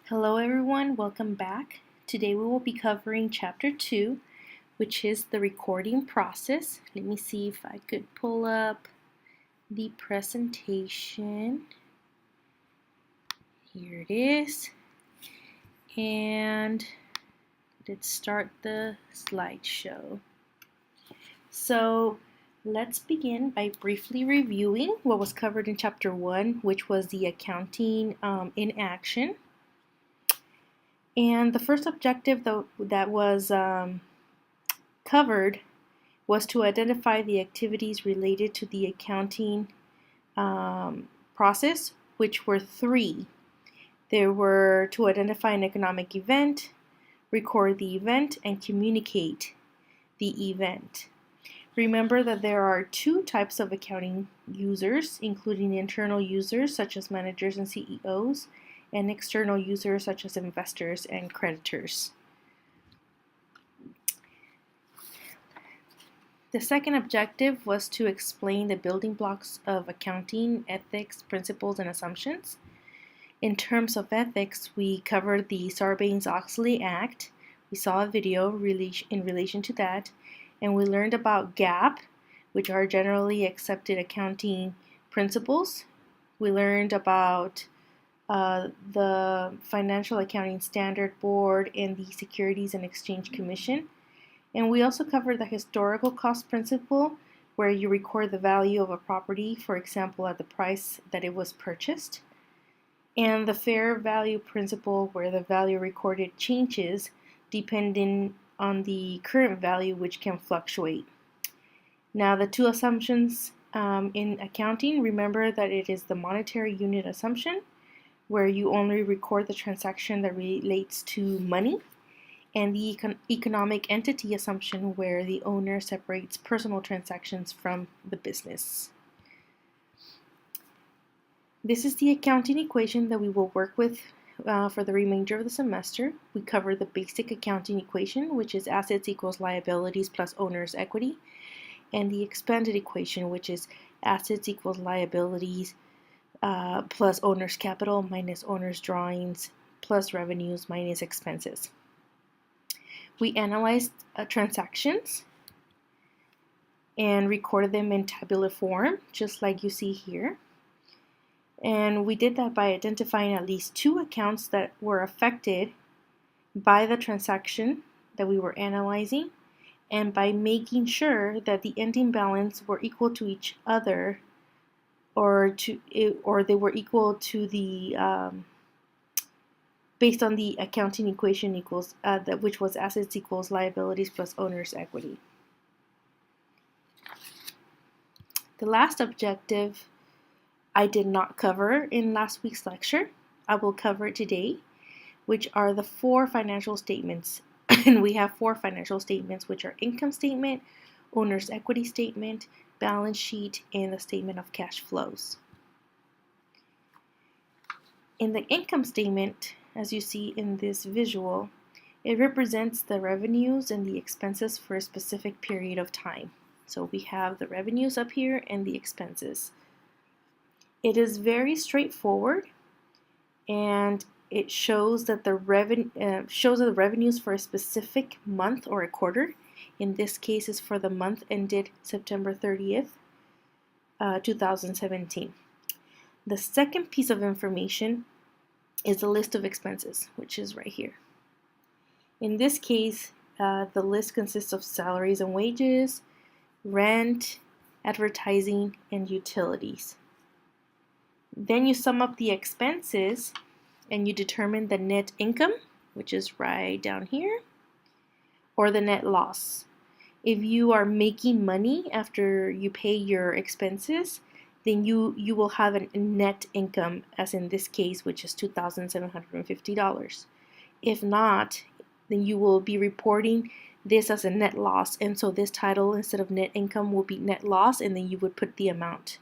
Hello everyone, welcome back. Today we will be covering Chapter 2, which is the recording process. Let me see if I could pull up the presentation. Here it is. And let's start the slideshow. So let's begin by briefly reviewing what was covered in Chapter 1, which was the accounting in action. And the first objective that was covered was to identify the activities related to the accounting process, which were three. There were to identify an economic event, record the event, and communicate the event. Remember that there are two types of accounting users, including internal users such as managers and CEOs, and external users such as investors and creditors. The second objective was to explain the building blocks of accounting, ethics, principles, and assumptions. In terms of ethics, we covered the Sarbanes-Oxley Act. We saw a video in relation to that, and we learned about GAAP, which are generally accepted accounting principles. We learned about the Financial Accounting Standard Board and the Securities and Exchange Commission. And we also covered the historical cost principle, where you record the value of a property, for example, at the price that it was purchased, and the fair value principle, where the value recorded changes depending on the current value, which can fluctuate. Now, the two assumptions in accounting, remember that it is the monetary unit assumption, where you only record the transaction that relates to money, and the economic entity assumption, where the owner separates personal transactions from the business. This is the accounting equation that we will work with for the remainder of the semester. We cover the basic accounting equation, which is assets equals liabilities plus owner's equity, and the expanded equation, which is assets equals liabilities plus owner's capital minus owner's drawings plus revenues minus expenses. We analyzed transactions and recorded them in tabular form, just like you see here. And we did that by identifying at least two accounts that were affected by the transaction that we were analyzing, and by making sure that the ending balance were equal to each other, or they were equal to the based on the accounting equation equals which was assets equals liabilities plus owner's equity. The last objective I did not cover in last week's lecture. I will cover it today, which are the four financial statements. And we have four financial statements, which are income statement, owner's equity statement, balance sheet, and the statement of cash flows. In the income statement, as you see in this visual, it represents the revenues and the expenses for a specific period of time. So we have the revenues up here and the expenses. It is very straightforward, and it shows that the revenues for a specific month or a quarter. In this case, is for the month ended September 30th, 2017. The second piece of information is the list of expenses, which is right here. In this case, the list consists of salaries and wages, rent, advertising, and utilities. Then you sum up the expenses and you determine the net income, which is right down here, or the net loss. If you are making money after you pay your expenses, then you will have a net income, as in this case, which is $2,750. If not, then you will be reporting this as a net loss, and so this title, instead of net income, will be net loss, and then you would put the amount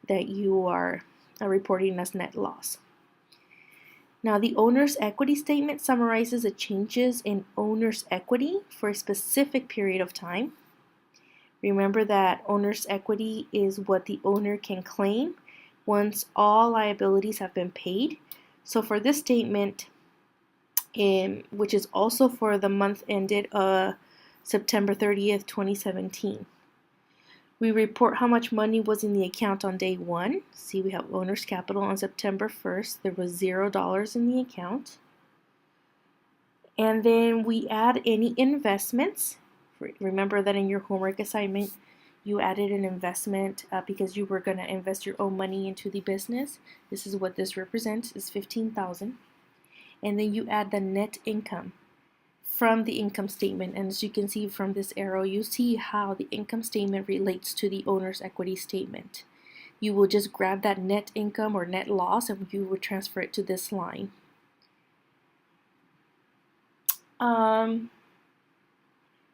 that you are reporting as net loss. Now, the owner's equity statement summarizes the changes in owner's equity for a specific period of time. Remember that owner's equity is what the owner can claim once all liabilities have been paid. So for this statement, which is also for the month ended September 30th, 2017. We report how much money was in the account on day 1. See, we have owner's capital on September 1st. There was $0 in the account. And then we add any investments. Remember that in your homework assignment, you added an investment because you were going to invest your own money into the business. This is what this represents, is $15,000. And then you add the net income from the income statement. And as you can see from this arrow, you see how the income statement relates to the owner's equity statement. You will just grab that net income or net loss and you will transfer it to this line.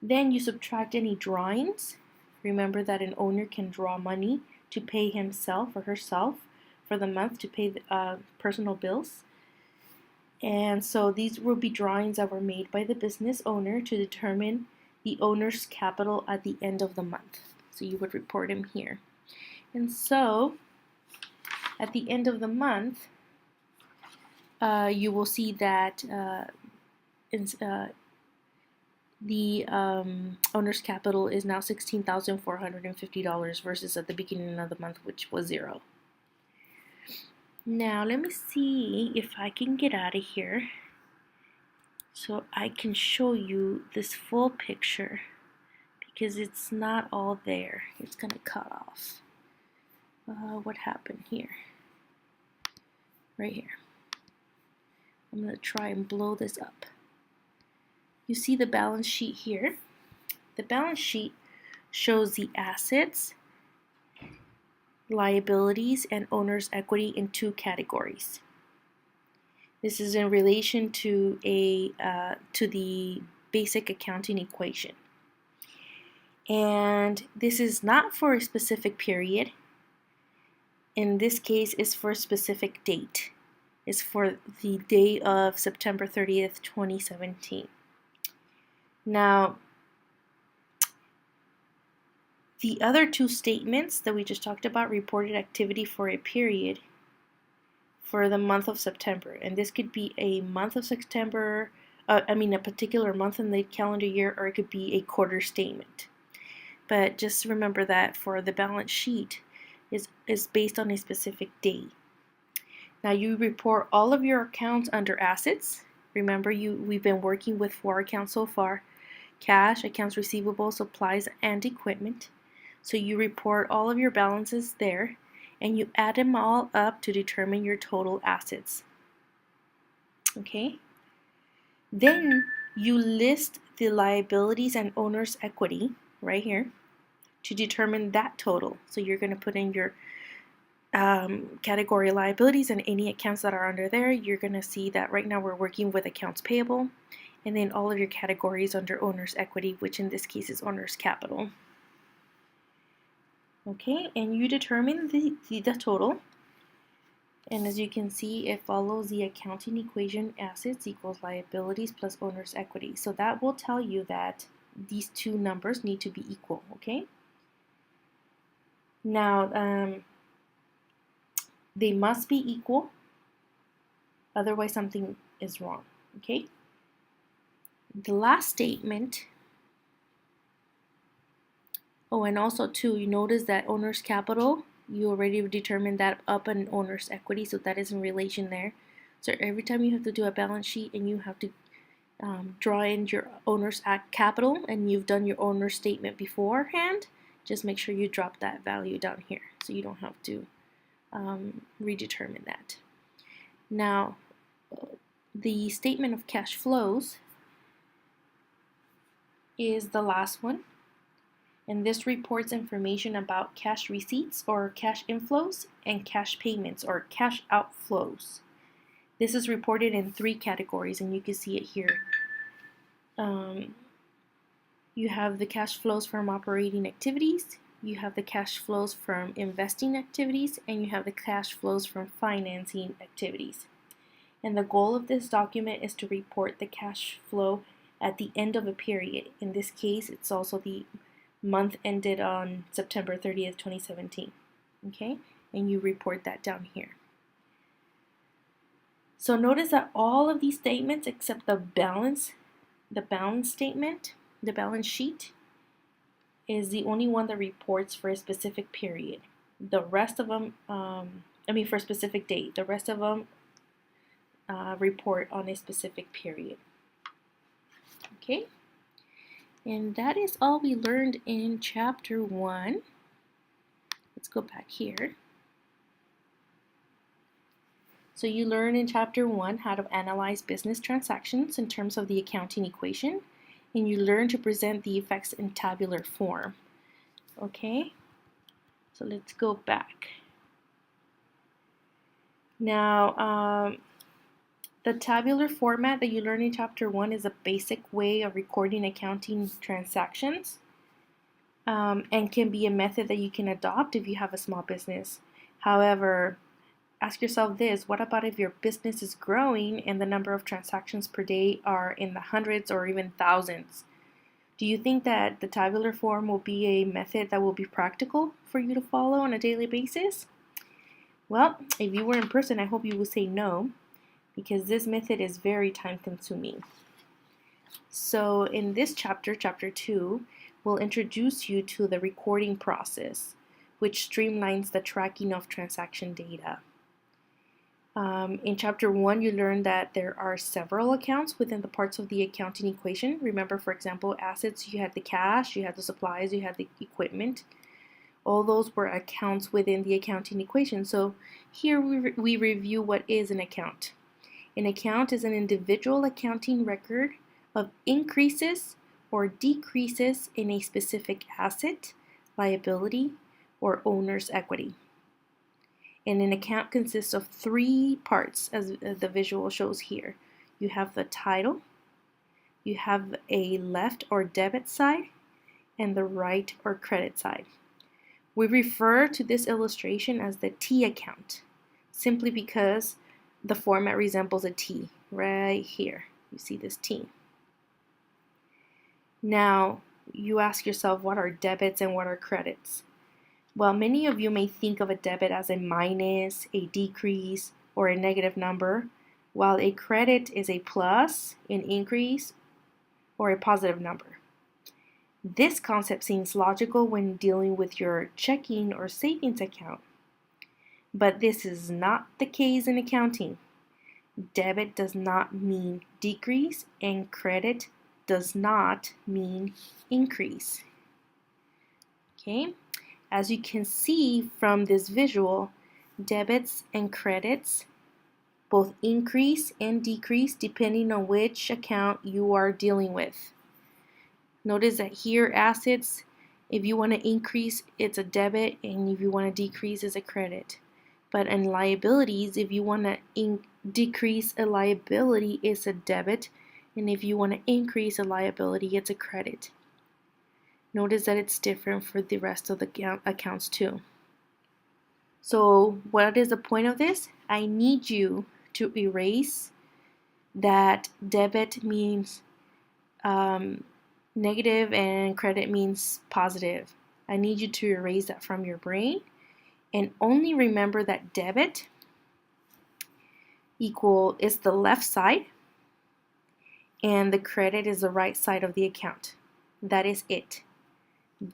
Then you subtract any drawings. Remember that an owner can draw money to pay himself or herself for the month to pay the, personal bills. And so these will be drawings that were made by the business owner to determine the owner's capital at the end of the month. So you would report them here. And so at the end of the month, you will see that the owner's capital is now $16,450 versus at the beginning of the month, which was 0. Now let me see if I can get out of here so I can show you this full picture, because it's not all there. It's gonna cut off. What happened here? Right here. I'm gonna try and blow this up. You see the balance sheet here. The balance sheet shows the assets, liabilities, and owner's equity in 2 categories. This is in relation to the basic accounting equation. And this is not for a specific period. In this case, it's for a specific date. It's for the day of September 30th, 2017. Now, the other 2 statements that we just talked about reported activity for a period for the month of September. And this could be a month of September, a particular month in the calendar year, or it could be a quarter statement. But just remember that for the balance sheet is based on a specific date. Now you report all of your accounts under assets. Remember, we've been working with 4 accounts so far: cash, accounts receivable, supplies, and equipment. So you report all of your balances there, and you add them all up to determine your total assets. Okay? Then you list the liabilities and owner's equity right here to determine that total. So you're going to put in your category liabilities and any accounts that are under there. You're going to see that right now we're working with accounts payable, and then all of your categories under owner's equity, which in this case is owner's capital. Okay, and you determine the total. And as you can see, it follows the accounting equation: assets equals liabilities plus owner's equity. So that will tell you that these 2 numbers need to be equal, okay? Now, they must be equal, otherwise something is wrong, okay? The last statement, and also too, you notice that owner's capital, you already determined that up in owner's equity, so that is in relation there. So every time you have to do a balance sheet and you have to draw in your owner's capital and you've done your owner's statement beforehand, just make sure you drop that value down here so you don't have to redetermine that. Now, the statement of cash flows is the last one, and this reports information about cash receipts or cash inflows and cash payments or cash outflows. This is reported in 3 categories, and you can see it here. You have the cash flows from operating activities, you have the cash flows from investing activities, and you have the cash flows from financing activities. And the goal of this document is to report the cash flow at the end of a period. In this case, it's also the month ended on September 30th, 2017. Okay, and you report that down here. So notice that all of these statements except the balance statement, the balance sheet, is the only one that reports for a specific period. The rest of them, for a specific date. The rest of them report on a specific period. Okay? And that is all we learned in chapter 1. Let's go back here. So you learn in chapter 1 how to analyze business transactions in terms of the accounting equation, and you learn to present the effects in tabular form. Okay, so let's go back. Now, the tabular format that you learn in chapter 1 is a basic way of recording accounting transactions, and can be a method that you can adopt if you have a small business. However, ask yourself this: what about if your business is growing and the number of transactions per day are in the hundreds or even thousands? Do you think that the tabular form will be a method that will be practical for you to follow on a daily basis? Well, if you were in person, I hope you will say no, because this method is very time consuming. So in this chapter, chapter 2, we'll introduce you to the recording process, which streamlines the tracking of transaction data. In chapter 1, you learn that there are several accounts within the parts of the accounting equation. Remember, for example, assets, you had the cash, you had the supplies, you had the equipment. All those were accounts within the accounting equation. So here we review what is an account. An account is an individual accounting record of increases or decreases in a specific asset, liability, or owner's equity. And an account consists of 3 parts, as the visual shows here. You have the title, you have a left or debit side, and the right or credit side. We refer to this illustration as the T account, simply because the format resembles a T right here. You see this T. Now, you ask yourself, what are debits and what are credits? Well, many of you may think of a debit as a minus, a decrease, or a negative number, while a credit is a plus, an increase, or a positive number. This concept seems logical when dealing with your checking or savings account, but this is not the case in accounting. Debit does not mean decrease, and credit does not mean increase. Okay? As you can see from this visual, debits and credits both increase and decrease depending on which account you are dealing with. Notice that here, assets, if you want to increase, it's a debit, and if you want to decrease, it's a credit. But in liabilities, if you want to decrease a liability, it's a debit, and if you want to increase a liability, it's a credit. Notice that it's different for the rest of the accounts too. So what is the point of this? I need you to erase that debit means negative and credit means positive. I need you to erase that from your brain and only remember that debit is the left side and the credit is the right side of the account. That is it.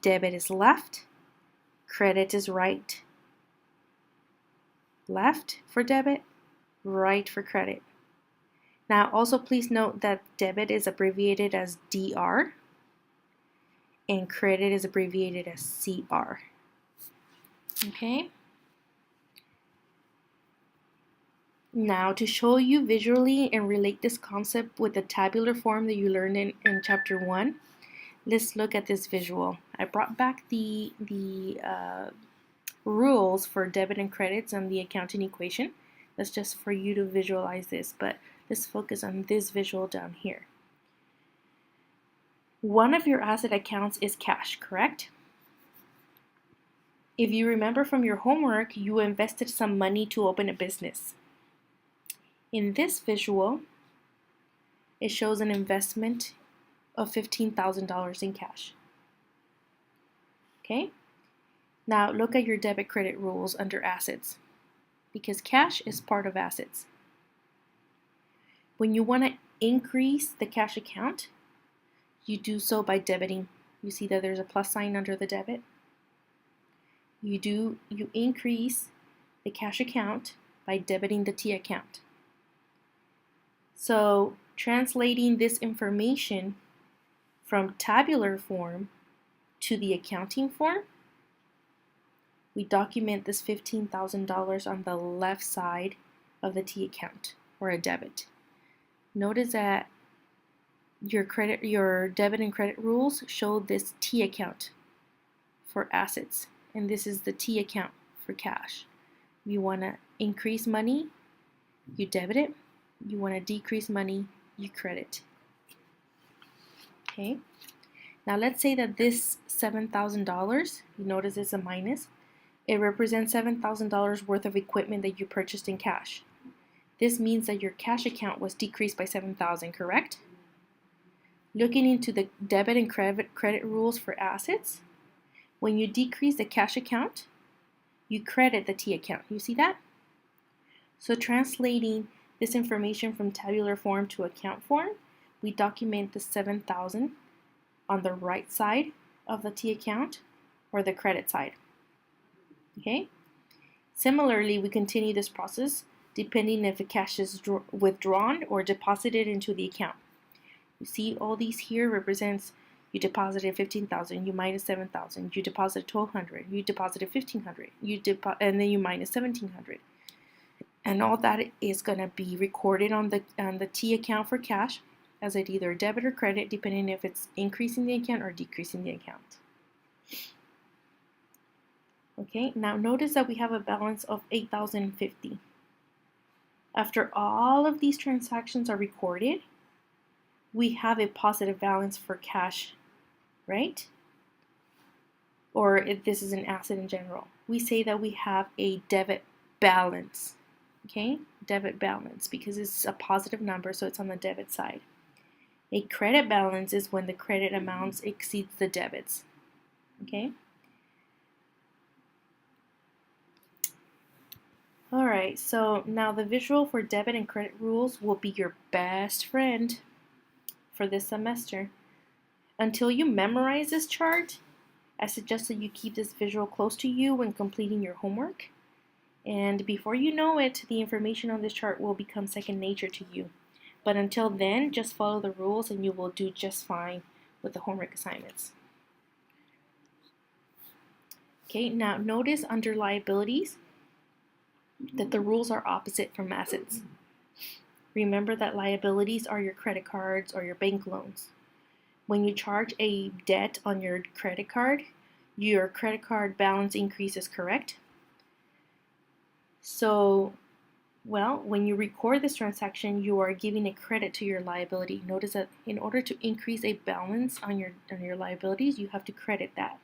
Debit is left, credit is right. Left for debit, right for credit. Now also please note that debit is abbreviated as DR and credit is abbreviated as CR. Okay? Now to show you visually and relate this concept with the tabular form that you learned in chapter 1, let's look at this visual. I brought back the rules for debit and credits on the accounting equation. That's just for you to visualize this, but let's focus on this visual down here. One of your asset accounts is cash, correct? If you remember from your homework, you invested some money to open a business. In this visual, it shows an investment of $15,000 in cash. Okay? Now look at your debit credit rules under assets, because cash is part of assets. When you want to increase the cash account, you do so by debiting. You see that there's a plus sign under the debit. You increase the cash account by debiting the T account. So translating this information from tabular form to the accounting form, we document this $15,000 on the left side of the T account, or a debit. Notice that your debit and credit rules show this T account for assets, and this is the T account for cash. You want to increase money, you debit it. You want to decrease money, you credit. Okay. Now let's say that this $7,000, you notice it's a minus, it represents $7,000 worth of equipment that you purchased in cash. This means that your cash account was decreased by $7,000, correct? Looking into the debit and credit rules for assets, when you decrease the cash account, you credit the T account. You see that? So translating this information from tabular form to account form, we document the $7,000 on the right side of the T account, or the credit side. Okay? Similarly, we continue this process depending if the cash is withdrawn or deposited into the account. You see all these here represents you deposited $15,000, you minus $7,000, you deposited $1,200, you deposited $1,500, and then you minus $1,700. And all that is going to be recorded on the T account for cash as it either debit or credit, depending if it's increasing the account or decreasing the account. Okay, now notice that we have a balance of $8,050. After all of these transactions are recorded, we have a positive balance for cash, right? Or if this is an asset in general, we say that we have a debit balance. Okay, debit balance, because it's a positive number, so it's on the debit side. A credit balance is when the credit amounts exceeds the debits. Okay. Alright, so now the visual for debit and credit rules will be your best friend for this semester. Until you memorize this chart, I suggest that you keep this visual close to you when completing your homework. And before you know it, the information on this chart will become second nature to you. But until then, just follow the rules and you will do just fine with the homework assignments. Okay, now notice under liabilities that the rules are opposite from assets. Remember that liabilities are your credit cards or your bank loans. When you charge a debt on your credit card balance increases, correct? So, well, when you record this transaction, you are giving a credit to your liability. Notice that in order to increase a balance on your liabilities, you have to credit that.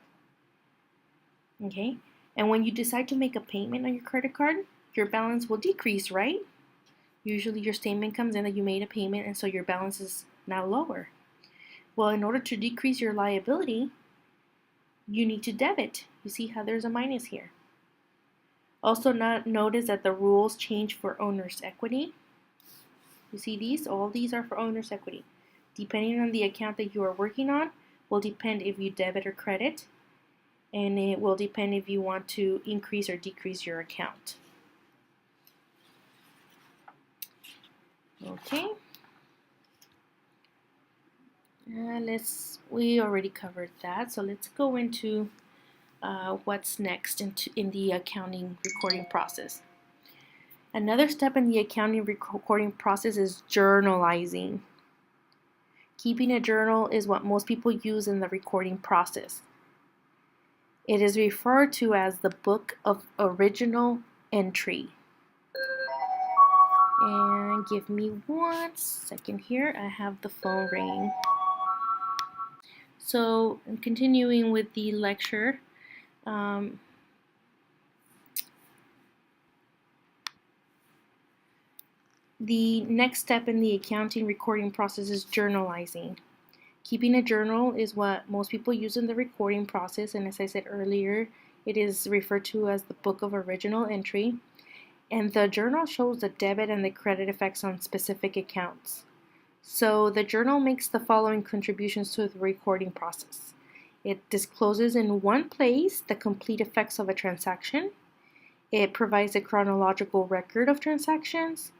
Okay? And when you decide to make a payment on your credit card, your balance will decrease, right? Usually your statement comes in that you made a payment, and so your balance is now lower. Well, in order to decrease your liability, you need to debit. You see how there's a minus here. Also, notice that the rules change for owner's equity. You see these? All these are for owner's equity. Depending on the account that you are working on, will depend if you debit or credit, and it will depend if you want to increase or decrease your account. Okay. We already covered that, so let's go into what's next in the accounting recording process. Another step in the accounting recording process is journalizing. Keeping a journal is what most people use in the recording process. It is referred to as the book of original entry. And give me 1 second here, I have the phone ringing. So, continuing with the lecture, the next step in the accounting recording process is journalizing. Keeping a journal is what most people use in the recording process, and as I said earlier, it is referred to as the book of original entry. And the journal shows the debit and the credit effects on specific accounts. So the journal makes the following contributions to the recording process. It discloses in one place the complete effects of a transaction. It provides a chronological record of transactions,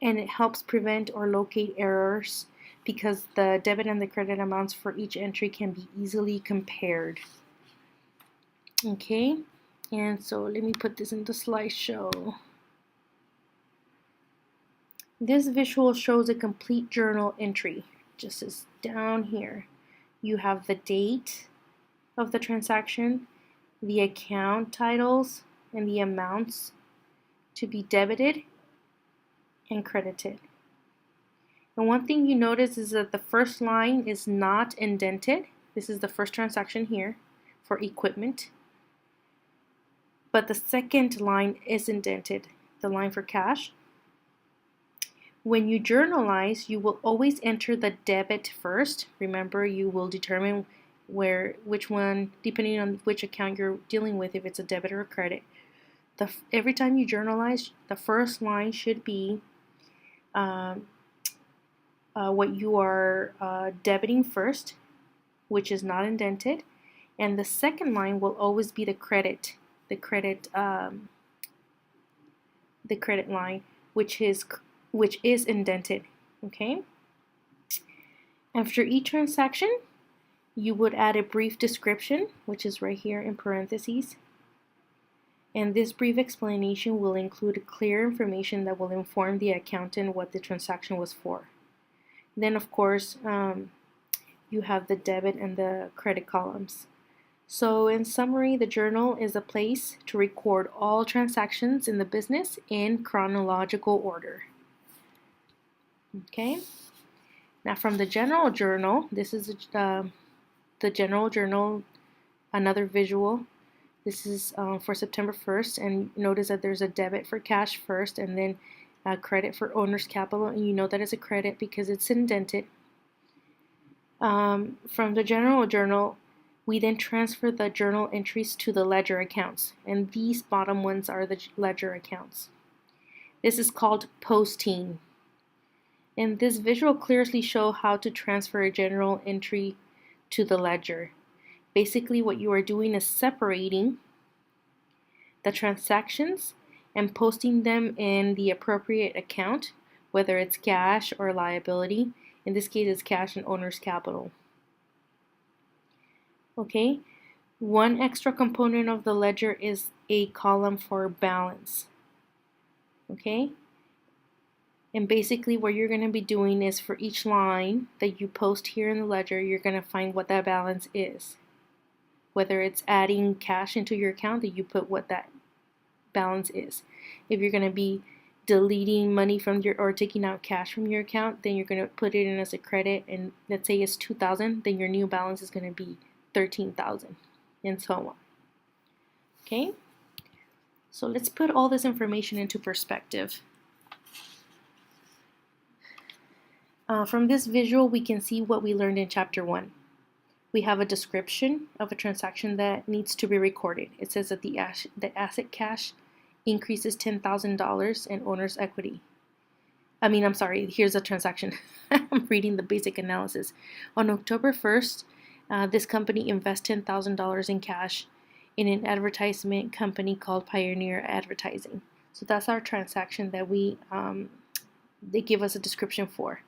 and it helps prevent or locate errors because the debit and the credit amounts for each entry can be easily compared. Okay, and so let me put this in the slideshow. This visual shows a complete journal entry, just as down here. You have the date of the transaction, the account titles, and the amounts to be debited and credited. And one thing you notice is that the first line is not indented. This is the first transaction here for equipment. But the second line is indented, the line for cash. When you journalize, you will always enter the debit first. Remember, you will determine which one, depending on which account you're dealing with, if it's a debit or a credit. Every time you journalize, the first line should be what you are debiting first, which is not indented, and the second line will always be the credit line, which is indented. Okay. After each transaction, you would add a brief description, which is right here in parentheses. And this brief explanation will include clear information that will inform the accountant what the transaction was for. Then, of course, you have the debit and the credit columns. So, in summary, the journal is a place to record all transactions in the business in chronological order. Okay. Now, from the general journal, this is the general journal, another visual. This is for September 1st, and notice that there's a debit for cash first and then a credit for owner's capital, and you know that is a credit because it's indented. From the general journal, we then transfer the journal entries to the ledger accounts, and these bottom ones are the ledger accounts. This is called posting. And this visual clearly shows how to transfer a general entry to the ledger. Basically, what you are doing is separating the transactions and posting them in the appropriate account, whether it's cash or liability. In this case, it's cash and owner's capital. Okay, one extra component of the ledger is a column for balance. Okay, and basically what you're going to be doing is for each line that you post here in the ledger, you're going to find what that balance is. Whether it's adding cash into your account, that you put what that balance is. If you're going to be deleting money from or taking out cash from your account, then you're going to put it in as a credit, and let's say it's $2,000, then your new balance is going to be $13,000, and so on. Okay, so let's put all this information into perspective. From this visual, we can see what we learned in Chapter 1. We have a description of a transaction that needs to be recorded. It says that the asset cash increases $10,000 in owner's equity. Here's a transaction. I'm reading the basic analysis. On October 1st, this company invests $10,000 in cash in an advertisement company called Pioneer Advertising. So that's our transaction that they give us a description for.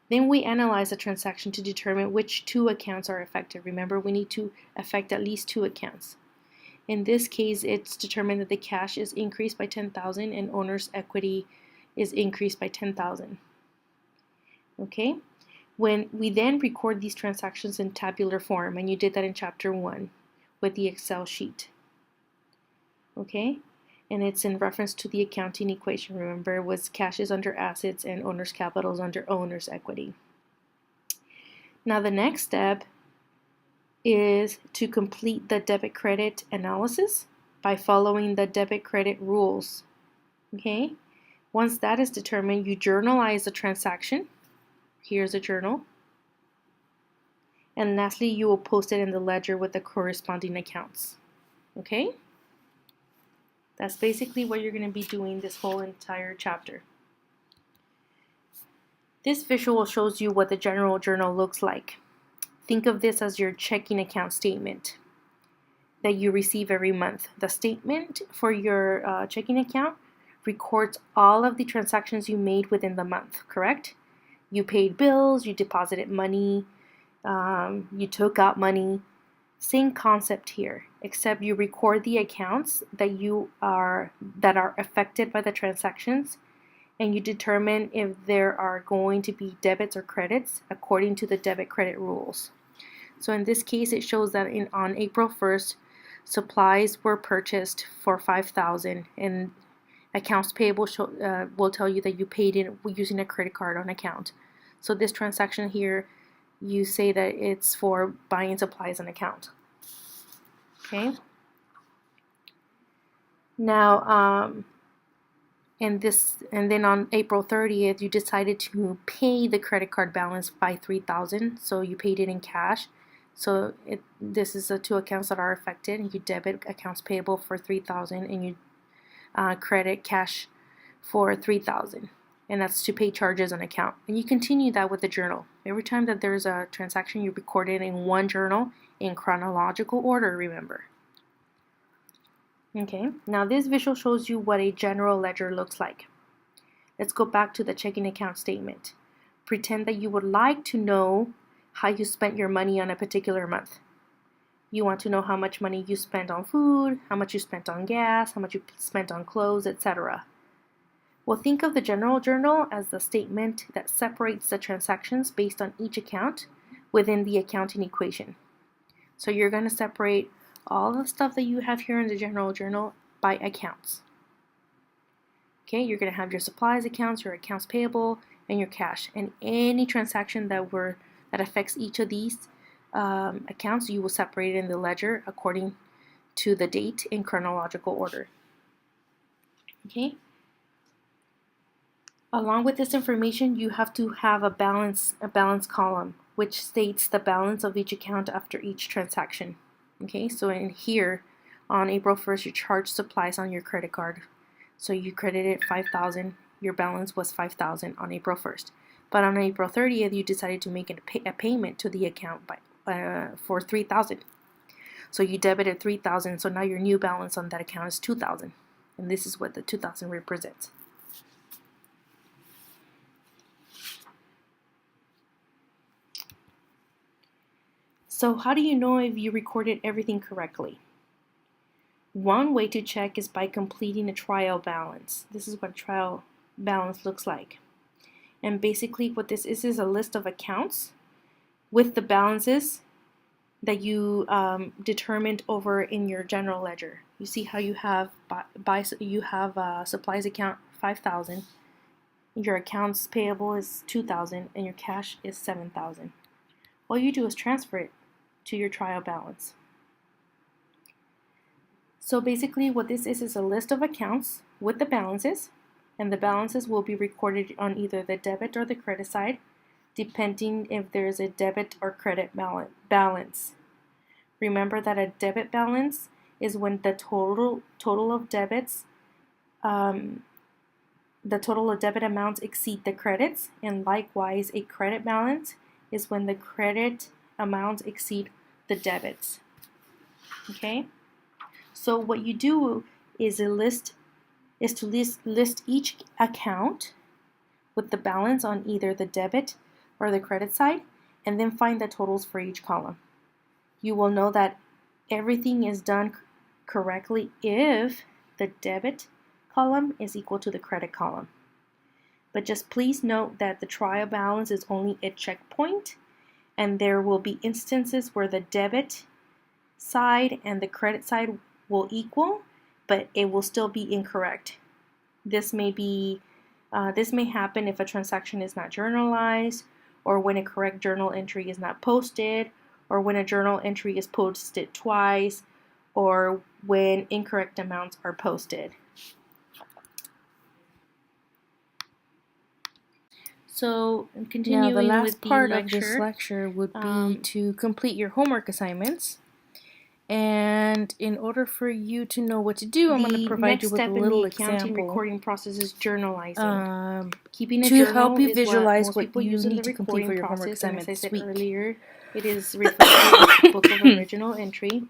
Then we analyze the transaction to determine which two accounts are affected. Remember, we need to affect at least two accounts. In this case, it's determined that the cash is increased by $10,000 and owner's equity is increased by $10,000. Okay? When we then record these transactions in tabular form, and you did that in Chapter 1 with the Excel sheet. Okay? And it's in reference to the accounting equation. Remember, it was cash is under assets and owner's capital is under owner's equity. Now the next step is to complete the debit credit analysis by following the debit credit rules. Okay? Once that is determined, you journalize the transaction. Here's a journal. And lastly, you will post it in the ledger with the corresponding accounts. Okay? That's basically what you're going to be doing this whole entire chapter. This visual shows you what the general journal looks like. Think of this as your checking account statement that you receive every month. The statement for your checking account records all of the transactions you made within the month, correct? You paid bills, you deposited money, you took out money. Same concept here, except you record the accounts that are affected by the transactions, and you determine if there are going to be debits or credits according to the debit credit rules. So in this case, it shows that on April 1st, supplies were purchased for $5,000, and accounts payable will tell you that you paid it using a credit card on account. So this transaction here, you say that it's for buying supplies on account. Okay. Now, and then on April 30th, you decided to pay the credit card balance by $3,000. So you paid it in cash. So this is the two accounts that are affected. You debit accounts payable for $3,000, and you credit cash for $3,000. And that's to pay charges on account. And you continue that with the journal. Every time that there's a transaction, you record it in one journal in chronological order, remember. Okay, now this visual shows you what a general ledger looks like. Let's go back to the checking account statement. Pretend that you would like to know how you spent your money on a particular month. You want to know how much money you spent on food, how much you spent on gas, how much you spent on clothes, etc. Well, think of the general journal as the statement that separates the transactions based on each account within the accounting equation. So you're going to separate all the stuff that you have here in the general journal by accounts. Okay, you're going to have your supplies accounts, your accounts payable, and your cash. And any transaction that affects each of these accounts, you will separate it in the ledger according to the date in chronological order. Okay. Along with this information, you have to have a balance column, which states the balance of each account after each transaction. Okay, so in here, on April 1st, you charged supplies on your credit card. So you credited $5,000. Your balance was $5,000 on April 1st. But on April 30th, you decided to make a payment to the account for $3,000. So you debited $3,000. So now your new balance on that account is $2,000, and this is what the $2,000 represents. So how do you know if you recorded everything correctly? One way to check is by completing a trial balance. This is what a trial balance looks like. And basically what this is a list of accounts with the balances that you determined over in your general ledger. You see how you have supplies account $5,000, your accounts payable is $2,000, and your cash is $7,000. All you do is transfer it to your trial balance. So basically what this is a list of accounts with the balances, and the balances will be recorded on either the debit or the credit side, depending if there's a debit or credit balance. Remember that a debit balance is when the total of debits, the total of debit amounts exceed the credits, and likewise a credit balance is when the credit amounts exceed the debits. Okay, so what you do is to list each account with the balance on either the debit or the credit side, and then find the totals for each column. You will know that everything is done correctly if the debit column is equal to the credit column. But just please note that the trial balance is only a checkpoint, and there will be instances where the debit side and the credit side will equal, but it will still be incorrect. This may happen if a transaction is not journalized, or when a correct journal entry is not posted, or when a journal entry is posted twice, or when incorrect amounts are posted. So, continuing now, the last with the part lecture, of this lecture would be to complete your homework assignments. And in order for you to know what to do, I'm going to provide you with a little example. Recording process is journalizing. Keeping a to journal help you is visualize what what you you need to complete for your homework process, and assignment as I this said week. earlier, it is referred to as the book of original entry.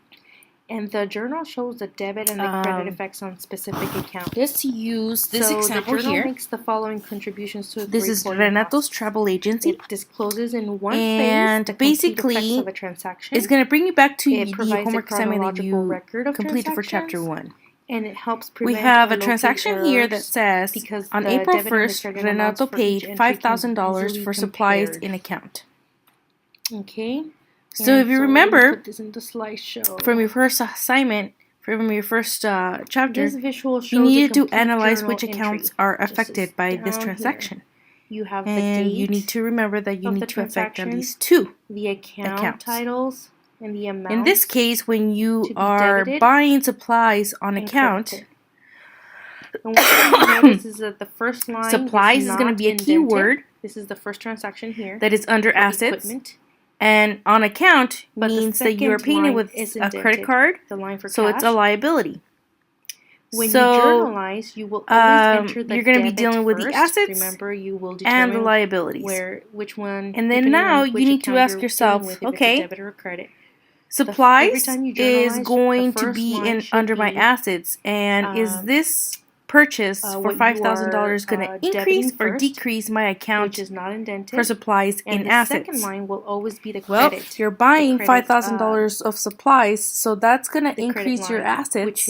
And the journal shows the debit and the credit effects on specific accounts. Just use this example the journal here. makes the following contributions to the This is Renato's travel agency. It discloses in one and place the basically complete effects of a transaction. it's going to bring you back to It the homework assignment that you record of completed for Chapter 1. And it helps We prevent have or a transaction locate here that errors says because on the April debit and the 1st, credit amounts Renato for each paid entry can be $5,000 easily for supplies compared. in account. Okay. So if you remember put this in the slideshow. from your first assignment, from your first chapter, This visual shows you needed to complete analyze journal which accounts entry. are Just affected by this down transaction. here. You have And the you need date to remember that you of need the to affect at transaction, least two the account accounts. titles, and the amount. In this case, when you to be are debited buying supplies on and account, credited. And what you notice is that the first line supplies is going to be a indented. keyword This is the first transaction here. that is under assets. Equipment. And on account But means that you are paying it with a credit card, the line for so cash. it's a liability. When so, you journalize, you will always enter the you're going to be debit dealing with first. the assets Remember, you will determine and the liabilities. which one. And then now you need to ask yourself, with, okay, debit or credit. supplies is going to be under my assets, and is this purchase for $5,000 going to increase or decrease my account which is not indented, for supplies in assets? The second line will always be the well, credit. you're buying $5,000 of supplies, so that's going to increase your assets,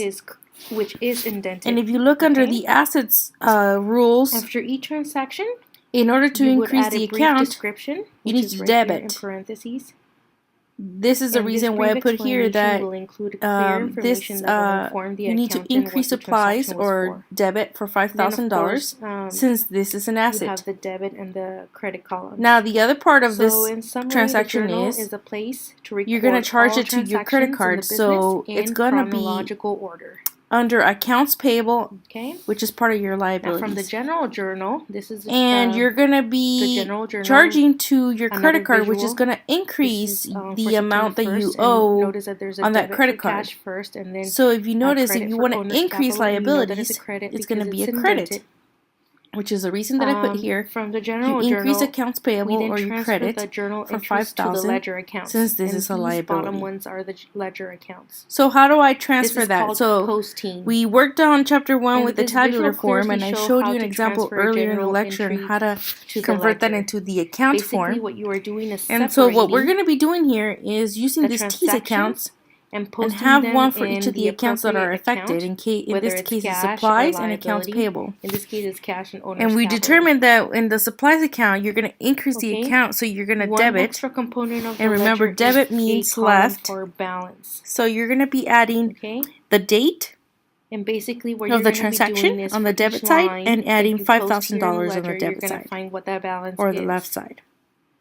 which is indented. And if you look under the assets rules, after each transaction, in order to increase the account, description, you need to debit. In parentheses. This is the reason why I put here that you need to increase supplies or debit for $5,000 since this is an asset. You have the debit and the credit column. Now the other part of this transaction is a place to record you're going to charge it to your credit card, so it's going to be order. Under accounts payable, which is part of your liabilities. Now from the general journal, this is and you're going to be charging to your credit card, which is going to increase the amount that you owe on that credit card. So if you notice, if you want to increase liabilities, it's going to be a credit, which is the reason that I put here. From the general you increase journal, accounts payable or your credit for $5,000 since this is a liability. Bottom ones are the ledger accounts. So how do I transfer that? So posting. We worked on Chapter 1 with the tabular form, and I showed you an example earlier in the lecture on how to convert that into the account form. What you are doing is and so what we're going to be doing here is using these T's accounts and have one for each of the accounts that are affected. In this case, it's supplies and accounts payable. In this case, it's cash and owner's And we capital. determined that in the supplies account, you're going to increase the account, so you're going to debit. Extra component of and remember, debit means left. Or balance. So you're going to be adding the date and basically of the transaction on the debit side and adding $5,000 on the debit side find what that balance or the left side.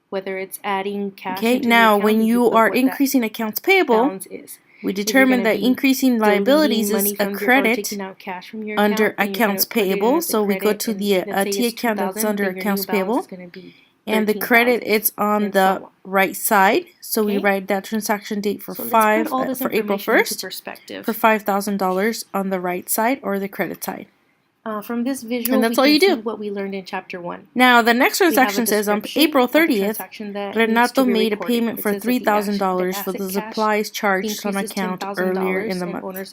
Whether it's adding cash. Okay, now when you are increasing accounts payable, we determined that increasing liabilities is a credit under accounts payable. So we go to the T account that's under accounts payable, and the credit is on the right side. So we write that transaction date for April 1st for $5,000 on the right side or the credit side. From this visual, and that's all you do. What we learned in Chapter 1. Now, the next transaction says on April 30th, Renato made a payment for $3,000 for the supplies charged on account earlier in the month.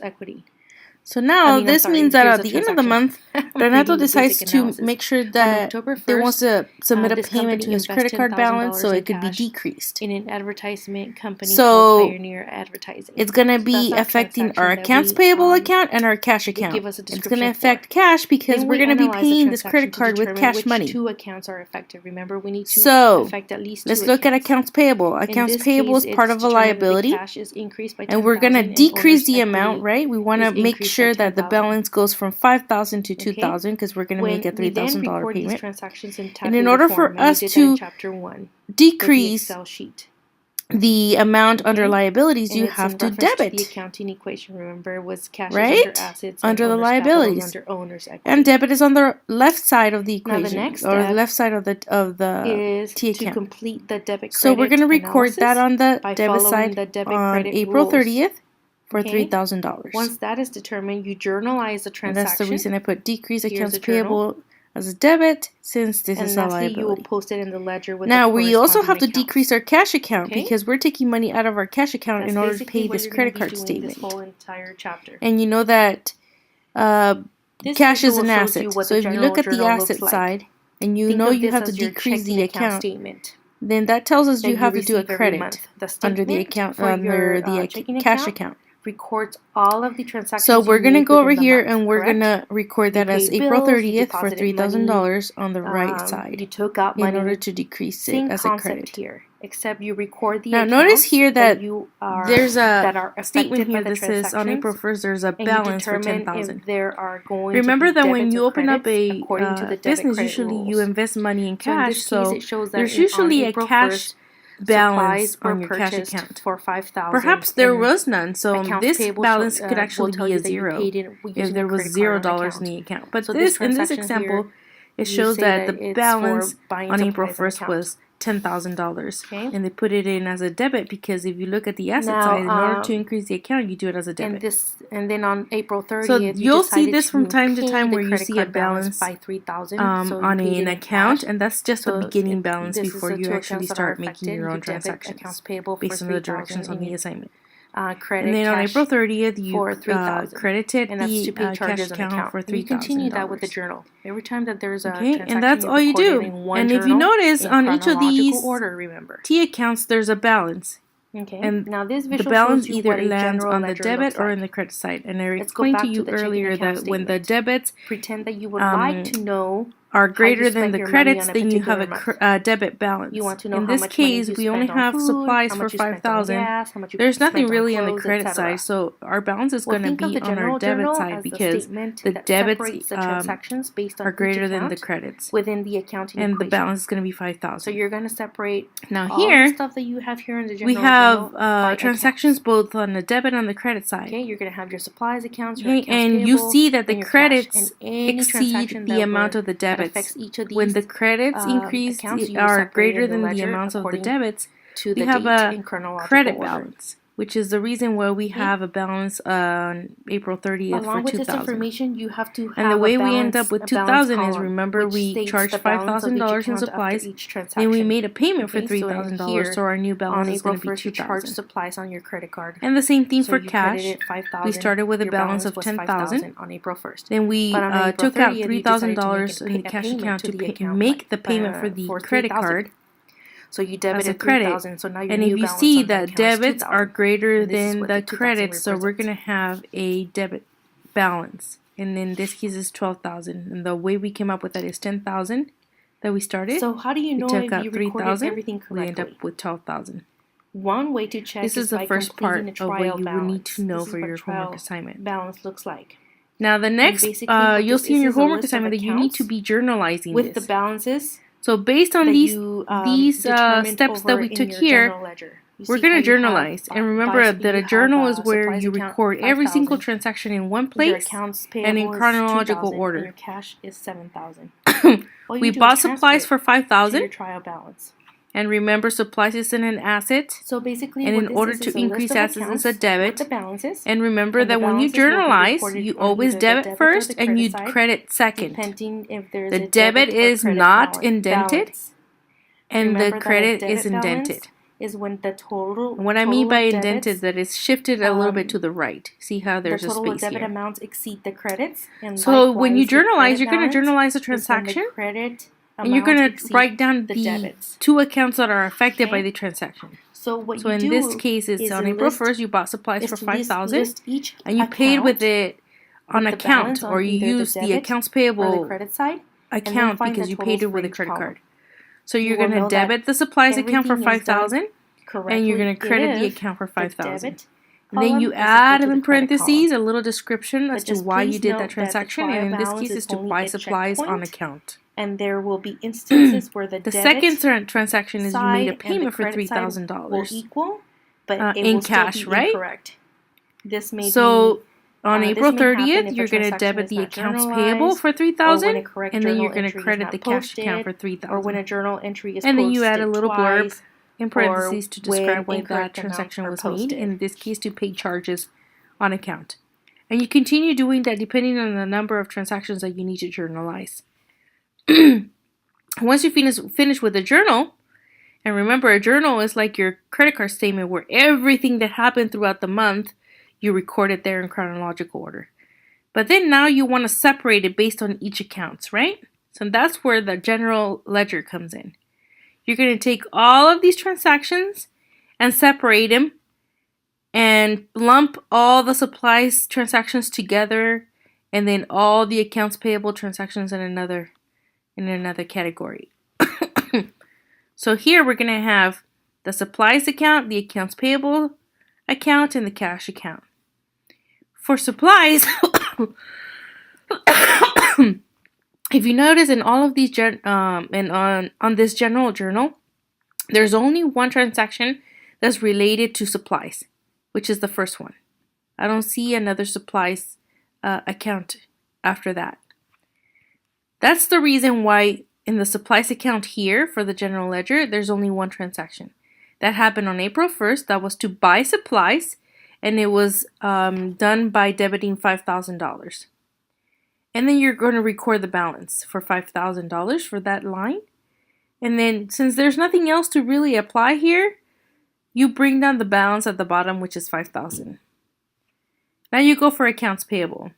So now this means that at the end of the month, Renato decides to make sure that he wants to submit a payment to his credit card balance so it could be decreased. In an advertisement company so called Pioneer Advertising. It's going to be affecting our accounts payable account and our cash account. It's going to affect cash because we're going to be paying this credit card with cash money. Two accounts are affected. Remember, we need to affect at least two let's look at accounts payable. Accounts payable is part of a liability, and we're going to decrease the amount, right? We want to make sure that the balance goes from $5,000 to $2,000 because we're going to make a $3,000 payment. And in order for us to decrease the amount under liabilities, you have to debit. The accounting equation, remember, was cash right? under assets under the liabilities. Under owner's equity. And debit is on the left side of the equation. Now the next or the left side of the T account. To complete the debit credit so we're going to record analysis that on the debit side on April 30th. for $3,000. Once that is determined, you journalize the transaction. And that's the reason I put decrease accounts payable as a debit, since this is a liability. You will post it in the ledger with now, we also have to decrease our cash account because we're taking money out of our cash account in order to pay this credit card statement. This whole entire chapter. And you know that cash is an asset. So if you look at the asset side and you know you have to decrease the account statement, then that tells us you have to do a credit under the account under the cash account. Records all of the transactions. So we're going to go over here and we're going to record that as April 30th for $3,000 on the right side. You took out money in order to decrease it as a credit. Here, except you record the now notice here that there's a statement here that says on April 1st there's a balance for $10,000. Remember that when you open up a business, usually you invest money in cash, so there's usually a cash balance on your cash account for $5,000. Perhaps there was none, so this balance could actually be a zero if there was $0 in the account. But in this example, it shows that the balance on April 1st was $10,000, and they put it in as a debit because if you look at the asset side, in order to increase the account, you do it as a debit. And then on April 30th, so you'll see this from time to time where you see a balance by $3,000 on an account, and that's just the beginning balance before you actually start making your own transactions based on the directions on the assignment. Credit and then on April 30th, you credited the cash account for $3,000. You continue that with the journal. Every time that there's a transaction, and that's all you do. And if you notice, on each of these T accounts, there's a balance. And now this the balance either lands on the debit or in the credit side. And I explained to you earlier that when the debits pretend that you would like to know are greater than the credits, then you have a debit balance. You want to know in this case, we only have supplies for $5,000. There's nothing really on the credit side, so our balance is going to be on our debit side because the debits are greater than the credits within the accounting and the balance is going to be $5,000. So you're going to separate now here the stuff that you have here in the we have transactions both on the debit and the credit side. You're going to have your supplies accounts, and you see that the credits exceed the amount of the debit. When the credits increase are greater than the amounts of the debits, we have a credit balance, which is the reason why we have a balance on April 30th Along for with 2,000. this information, you have to have and the way we end up with 2,000 is, remember, we charged $5,000 in supplies, and we made a payment for $3,000, so our new balance is going to be $2,000. Supplies on your credit card. And the same thing for cash. We started with a balance of $10,000 on April 1st. Then we took out $3,000 in the cash account to make the payment for the credit card. So you debited as a credit, $3,000, so now your and new if you balance see on the that account is debits $2,000. are greater And this is than what the 2,000 credits, so we're represents. going to have a debit balance, and in this case is 12,000. And the way we came up with that is 10,000 that we started. So how do you know we took if out you 3,000, everything correctly? we end up with 12,000. One way to check this is the first part of what you will need to know for your homework assignment. Balance looks like. Now the next, you'll see in your homework assignment that you need to be journalizing with the balances. So based on these steps that we took here, we're going to journalize. And remember that a journal is where you record every single transaction in one place and in chronological order. Your cash is $7,000. We bought supplies for $5,000. Your trial balance. And remember, supplies is an asset. So basically, and in order to increase assets, it's a debit. The balances, and remember that when you journalize, you always debit first and you credit second. If there's the debit is not indented, and the credit is indented. Is when the total. And what I mean by indented is that it's shifted a little bit to the right. See how there's a space here. The total debit amounts exceed the credits. And so when you journalize, you're going to journalize the transaction. And you're going to write down the two accounts that are affected by the transaction. So in this case, it's on April 1st, you bought supplies for $5,000, and you paid with it on account, or you use the accounts payable account because you paid it with a credit card. So you're going to debit the supplies account for $5,000, and you're going to credit the account for $5,000. And then you add in parentheses a little description as to why you did that transaction, and in this case, is to buy supplies on account. And there will be instances where the second transaction is you made a payment for $3,000 will equal, but it in will cash, still be right? Incorrect. This may so on April 30th, you're going to debit the accounts payable for $3,000, and then you're going to credit the cash account for $3,000. Or when a journal entry is and then you add a little blurb in parentheses to describe why that transaction was made. In this case, to pay charges on account. And you continue doing that depending on the number of transactions that you need to journalize. Once you finish with the journal, and remember, a journal is like your credit card statement where everything that happened throughout the month, you record it there in chronological order. But then now you want to separate it based on each account, right? So that's where the general ledger comes in. You're going to take all of these transactions and separate them and lump all the supplies transactions together, and then all the accounts payable transactions in another category. So here we're going to have the supplies account, the accounts payable account, and the cash account. For supplies, if you notice in all of these on this general journal, there's only one transaction that's related to supplies, which is the first one. I don't see another supplies account after that. That's the reason why in the supplies account here for the general ledger, there's only one transaction. That happened on April 1st. That was to buy supplies, and it was done by debiting $5,000. And then you're going to record the balance for $5,000 for that line. And then since there's nothing else to really apply here, you bring down the balance at the bottom, which is $5,000. Now you go for accounts payable.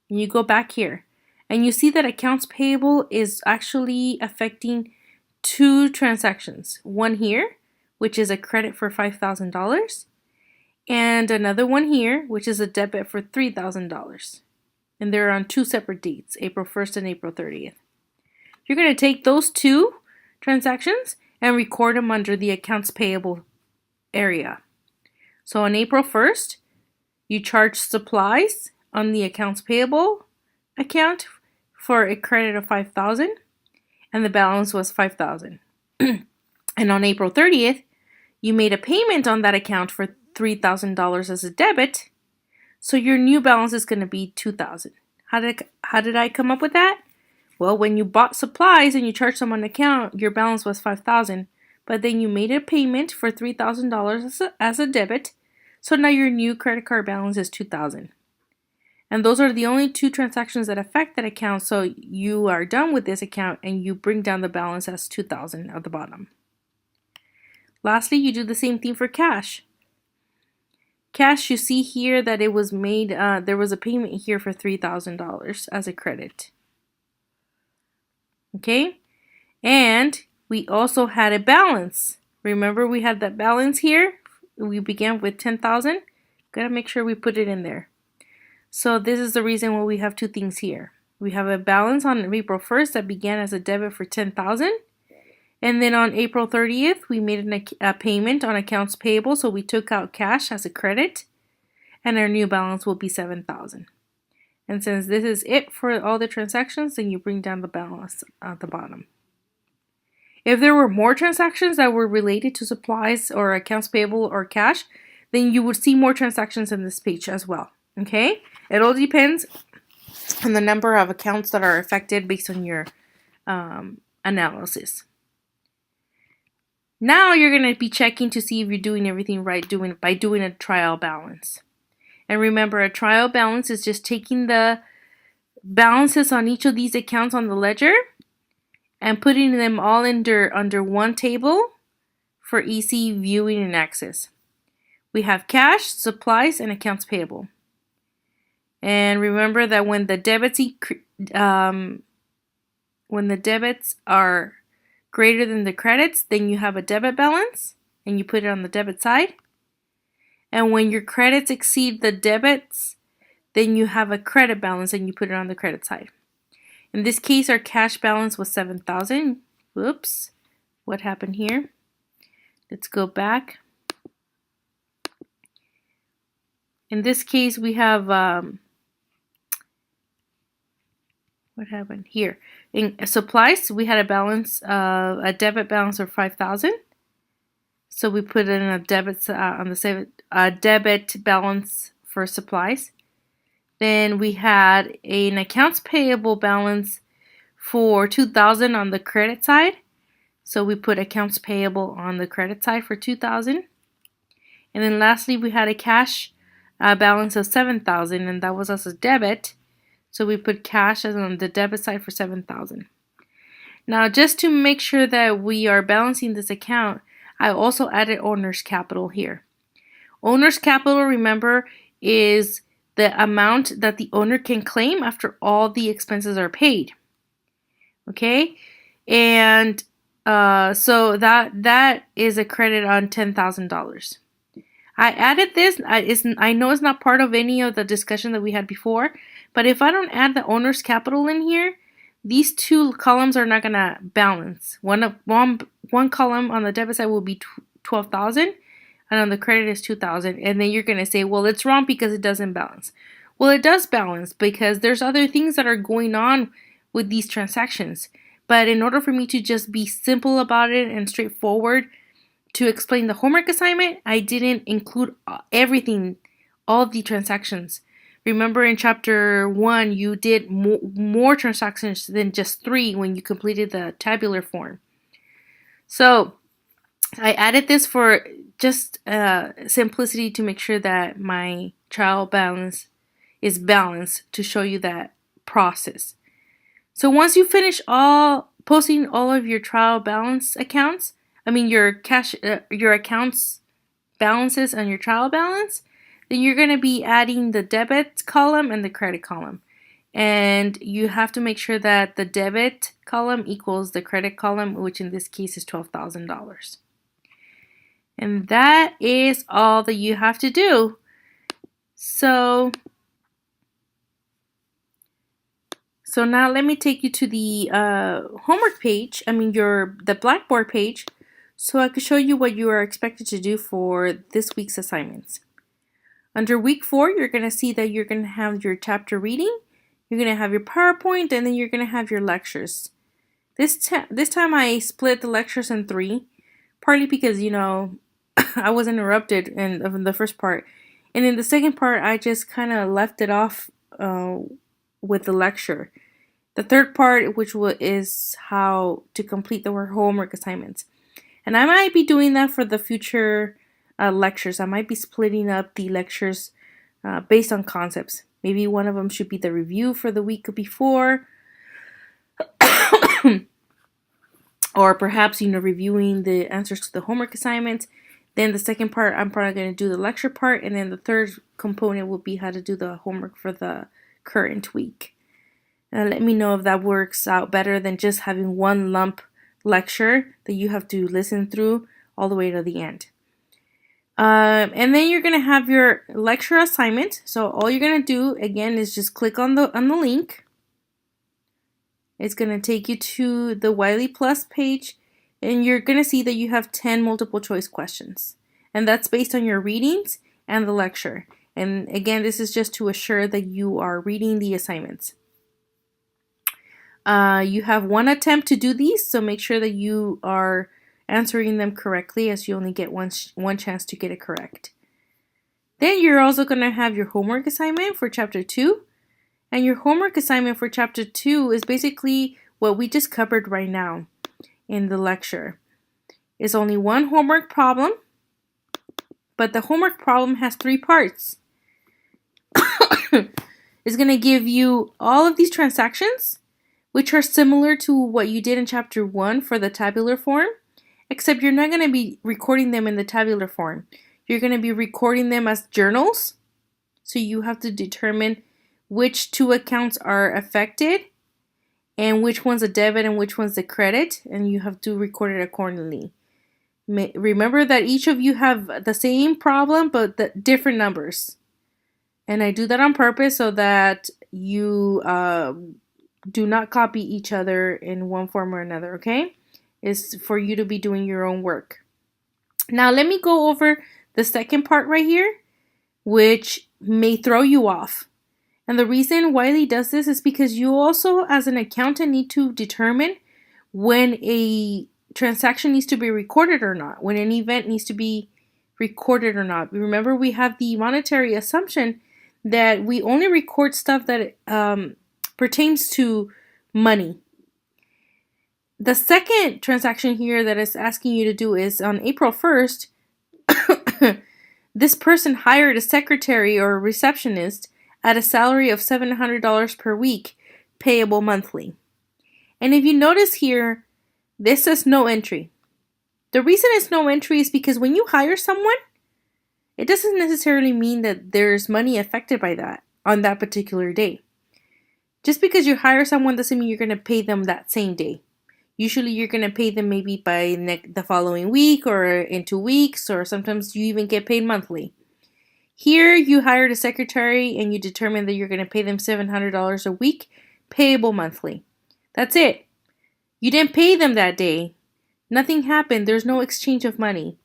And you go back here. And you see that accounts payable is actually affecting two transactions. One here, which is a credit for $5,000. And another one here, which is a debit for $3,000. And they're on two separate dates, April 1st and April 30th. You're going to take those two transactions and record them under the accounts payable area. So on April 1st, you charge supplies on the accounts payable account for a credit of $5,000, and the balance was $5,000. And on April 30th, you made a payment on that account for $3,000 as a debit, so your new balance is going to be $2,000. How did I come up with that? Well, when you bought supplies and you charged them on account, your balance was $5,000, but then you made a payment for $3,000 as a debit, so now your new credit card balance is $2,000. And those are the only two transactions that affect that account, so you are done with this account and you bring down the balance as $2,000 at the bottom. Lastly, you do the same thing for cash. Cash, you see here that it was made, there was a payment here for $3,000 as a credit. Okay? And we also had a balance. Remember we had that balance here? We began with $10,000. Gotta make sure we put it in there. So this is the reason why we have two things here. We have a balance on April 1st that began as a debit for $10,000. And then on April 30th, we made a payment on accounts payable. So we took out cash as a credit. And our new balance will be $7,000. And since this is it for all the transactions, then you bring down the balance at the bottom. If there were more transactions that were related to supplies or accounts payable or cash, then you would see more transactions in this page as well. Okay? It all depends on the number of accounts that are affected based on your analysis. Now you're going to be checking to see if you're doing everything right by doing a trial balance. And remember, a trial balance is just taking the balances on each of these accounts on the ledger and putting them all under one table for easy viewing and access. We have cash, supplies, and accounts payable. And remember that when the debits are greater than the credits, then you have a debit balance and you put it on the debit side. And when your credits exceed the debits, then you have a credit balance and you put it on the credit side. In this case, our cash balance was $7,000. Whoops. What happened here? Let's go back. In this case, we have what happened here? In supplies, we had a debit balance of $5,000. So we put in a debit debit balance for supplies. Then we had an accounts payable balance for $2,000 on the credit side. So we put accounts payable on the credit side for $2,000. And then lastly, we had a cash a balance of $7,000, and that was as a debit. So we put cash as on the debit side for $7,000. Now, just to make sure that we are balancing this account, I also added owner's capital here. Owner's capital, remember, is the amount that the owner can claim after all the expenses are paid. Okay? And so that is a credit on $10,000. I added this. I know it's not part of any of the discussion that we had before, but if I don't add the owner's capital in here, these two columns are not gonna balance. One column on the debit side will be 12,000, and on the credit is 2,000. And then you're gonna say, well, it's wrong because it doesn't balance. Well, it does balance because there's other things that are going on with these transactions. But in order for me to just be simple about it and straightforward to explain the homework assignment, I didn't include everything, all the transactions. Remember in chapter 1, you did more transactions than just 3 when you completed the tabular form. So I added this for just simplicity to make sure that my trial balance is balanced to show you that process. So once you finish posting all of your trial balance accounts, your accounts balances on your trial balance, then you're going to be adding the debit column and the credit column. And you have to make sure that the debit column equals the credit column, which in this case is $12,000. And that is all that you have to do. So now let me take you to the homework page, the Blackboard page, so I can show you what you are expected to do for this week's assignments. Under week 4, you're going to see that you're going to have your chapter reading, you're going to have your PowerPoint, and then you're going to have your lectures. This time I split the lectures in 3, partly because, I was interrupted in the first part. And in the second part, I just kind of left it off with the lecture. The third part, which is how to complete the homework assignments. And I might be doing that for the future lectures. I might be splitting up the lectures based on concepts. Maybe one of them should be the review for the week before. Or perhaps, reviewing the answers to the homework assignments. Then the second part, I'm probably going to do the lecture part. And then the third component will be how to do the homework for the current week. Let me know if that works out better than just having one lump lecture that you have to listen through all the way to the end. And then you're going to have your lecture assignment. So all you're going to do, again, is just click on the link. It's going to take you to the Wiley Plus page. And you're going to see that you have 10 multiple choice questions. And that's based on your readings and the lecture. And again, this is just to assure that you are reading the assignments. You have one attempt to do these, so make sure that you are answering them correctly, as you only get one chance to get it correct. Then you're also going to have your homework assignment for chapter 2. And your homework assignment for chapter 2 is basically what we just covered right now in the lecture. It's only one homework problem, but the homework problem has 3 parts. It's going to give you all of these transactions, which are similar to what you did in chapter 1 for the tabular form, except you're not going to be recording them in the tabular form. You're going to be recording them as journals. So you have to determine which 2 accounts are affected and which one's a debit and which one's a credit, and you have to record it accordingly. Remember that each of you have the same problem but the different numbers. And I do that on purpose so that you do not copy each other in one form or another, okay? It's for you to be doing your own work. Now let me go over the second part right here, which may throw you off. And the reason Wiley does this is because you also, as an accountant, need to determine when a transaction needs to be recorded or not, when an event needs to be recorded or not. Remember, we have the monetary assumption that we only record stuff that pertains to money. The second transaction here that is asking you to do is on April 1st, this person hired a secretary or a receptionist at a salary of $700 per week, payable monthly. And if you notice here, this says no entry. The reason it's no entry is because when you hire someone, it doesn't necessarily mean that there's money affected by that on that particular day. Just because you hire someone doesn't mean you're going to pay them that same day. Usually you're going to pay them maybe by the following week or in 2 weeks, or sometimes you even get paid monthly. Here you hired a secretary and you determined that you're going to pay them $700 a week, payable monthly. That's it. You didn't pay them that day. Nothing happened. There's no exchange of money.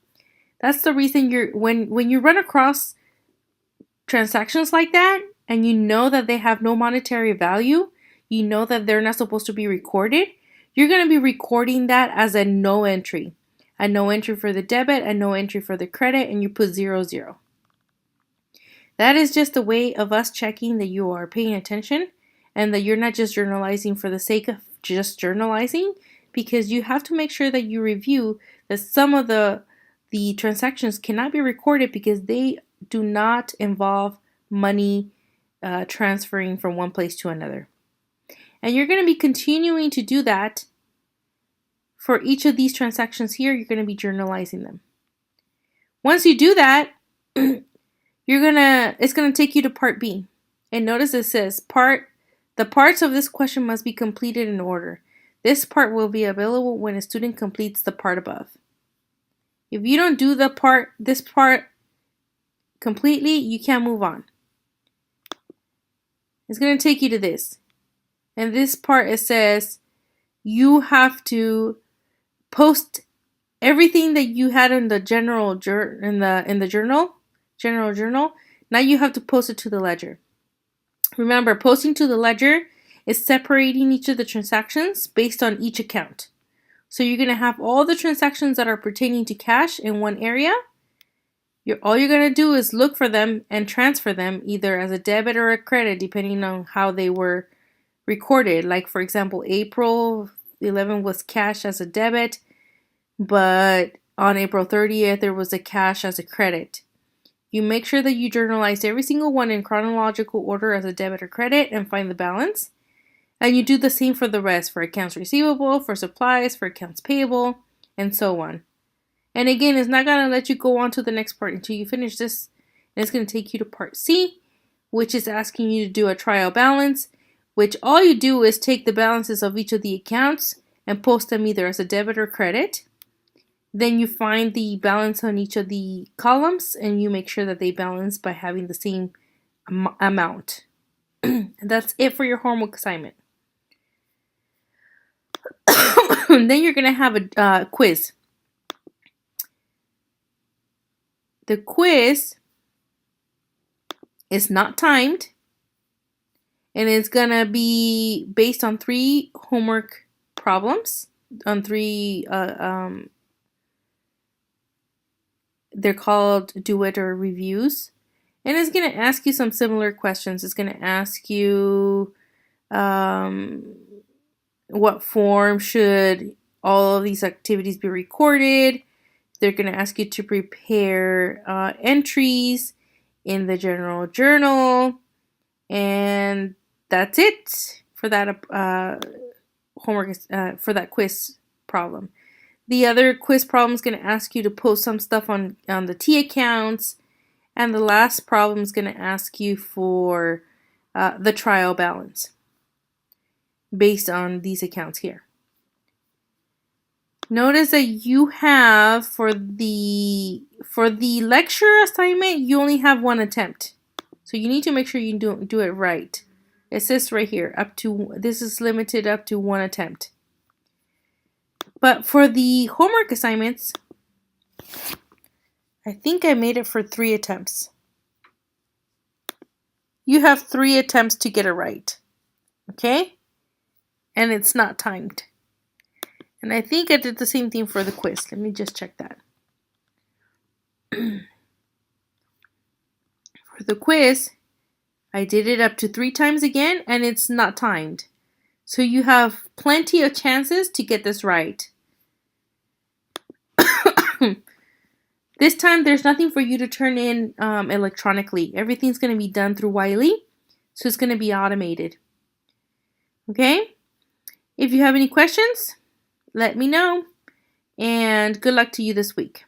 That's the reason when you run across transactions like that and you know that they have no monetary value, you know that they're not supposed to be recorded, you're going to be recording that as a no entry. A no entry for the debit, a no entry for the credit, and you put 00. That is just a way of us checking that you are paying attention and that you're not just journalizing for the sake of just journalizing, because you have to make sure that you review that some of the transactions cannot be recorded because they do not involve money transferring from one place to another. And you're going to be continuing to do that for each of these transactions here. You're going to be journalizing them. Once you do that, it's going to take you to part B. And notice it says the parts of this question must be completed in order. This part will be available when a student completes the part above. If you don't do this part completely, you can't move on. It's going to take you to this. And this part, it says you have to post everything that you had in the general journal. Now you have to post it to the ledger. Remember, posting to the ledger is separating each of the transactions based on each account. So you're going to have all the transactions that are pertaining to cash in one area. All you're going to do is look for them and transfer them either as a debit or a credit, depending on how they were recorded. Like, for example, April 11 was cash as a debit, but on April 30th, there was a cash as a credit. You make sure that you journalize every single one in chronological order as a debit or credit and find the balance. And you do the same for the rest, for accounts receivable, for supplies, for accounts payable, and so on. And again, it's not going to let you go on to the next part until you finish this. And it's going to take you to part C, which is asking you to do a trial balance, which all you do is take the balances of each of the accounts and post them either as a debit or credit. Then you find the balance on each of the columns and you make sure that they balance by having the same amount. And that's it for your homework assignment. Then you're going to have a quiz. The quiz is not timed, and it's going to be based on 3 homework problems, on 3, they're called do-it or reviews, and it's going to ask you some similar questions. It's going to ask you what form should all of these activities be recorded. They're going to ask you to prepare entries in the general journal. And that's it for that homework, for that quiz problem. The other quiz problem is going to ask you to post some stuff on the T accounts. And the last problem is going to ask you for the trial balance based on these accounts here. Notice that you have, for the lecture assignment, you only have 1 attempt. So you need to make sure you do it right. It says right here, this is limited up to 1 attempt. But for the homework assignments, I think I made it for 3 attempts. You have 3 attempts to get it right. Okay? And it's not timed. And I think I did the same thing for the quiz. Let me just check that. For the quiz, I did it up to 3 times again, and it's not timed. So you have plenty of chances to get this right. This time, there's nothing for you to turn in electronically. Everything's going to be done through Wiley, so it's going to be automated. Okay? If you have any questions, let me know, and good luck to you this week.